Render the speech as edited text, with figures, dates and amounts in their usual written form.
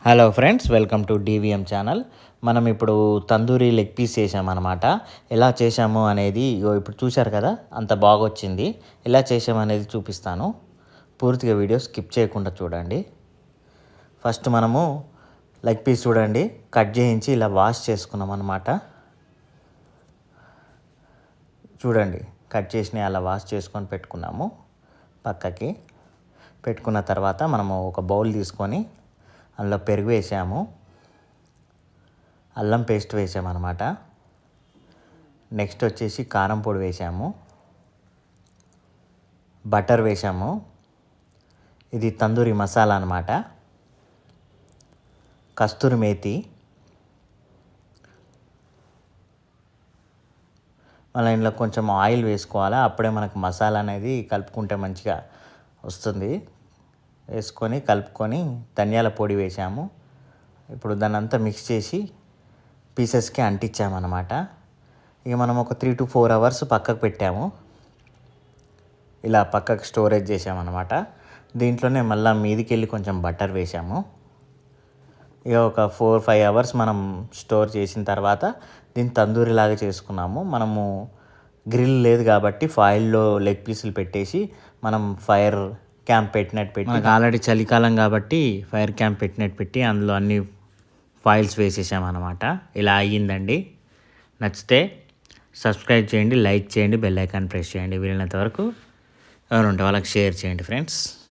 Hello friends, welcome to DVM channel. మనం ఇప్పుడు tandoori leg piece చేసామన్నమాట. ఎలా చేసాము అనేది ఇప్పుడు చూశారు కదా, అంత బాగా వచ్చింది. ఎలా చేసాము అనేది చూపిస్తాను. పూర్తిగా వీడియో స్కిప్ చేయకుండా చూడండి. ఫస్ట్ మనము లెగ్ పీస్ చూడండి, కట్ చేయించి ఇలా వాష్ చేసుకున్నాం అన్నమాట. చూడండి, కట్ చేసి అలా వాష్ చేసుకొని పెట్టుకున్నాము. పక్కకి పెట్టుకున్న తర్వాత మనము ఒక బౌల్ తీసుకొని అందులో పెరుగు వేసాము, అల్లం పేస్ట్ వేసామన్నమాట. నెక్స్ట్ వచ్చేసి కారం పొడి వేసాము, బటర్ వేసాము. ఇది తందూరి మసాలా అన్నమాట. కస్తూరి మేతి, మళ్ళీ ఇందులో కొంచెం ఆయిల్ వేసుకోవాలి. అప్పుడే మనకు మసాలా అనేది కలుపుకుంటే మంచిగా వస్తుంది. వేసుకొని కలుపుకొని ధనియాల పొడి వేసాము. ఇప్పుడు దాన్ని అంతా మిక్స్ చేసి పీసెస్కి అంటించామన్నమాట. ఇక మనం ఒక 3 to 4 hours పక్కకు పెట్టాము. ఇలా పక్కకు స్టోరేజ్ చేసామన్నమాట. దీంట్లోనే మళ్ళీ మీదికి వెళ్ళి కొంచెం బటర్ వేసాము. ఇక ఒక 4-5 hours మనం స్టోర్ చేసిన తర్వాత దీన్ని తందూరి లాగా చేసుకున్నాము. మనము గ్రిల్ లేదు కాబట్టి ఫాయిల్లో లెగ్ పీసులు పెట్టేసి మనం ఫైర్ క్యాంప్ పెట్టినట్టు పెట్టి, మనకు ఆల్రెడీ చలికాలం కాబట్టి ఫైర్ క్యాంప్ పెట్టినట్టు పెట్టి అందులో అన్ని ఫాయిల్స్ వేసేసామన్నమాట. ఇలా అయ్యిందండి. నచ్చితే సబ్స్క్రైబ్ చేయండి, లైక్ చేయండి, బెల్ ఐకాన్ ప్రెస్ చేయండి. వీలైనంత వరకు ఎవరు ఉంటే వాళ్ళకి షేర్ చేయండి ఫ్రెండ్స్.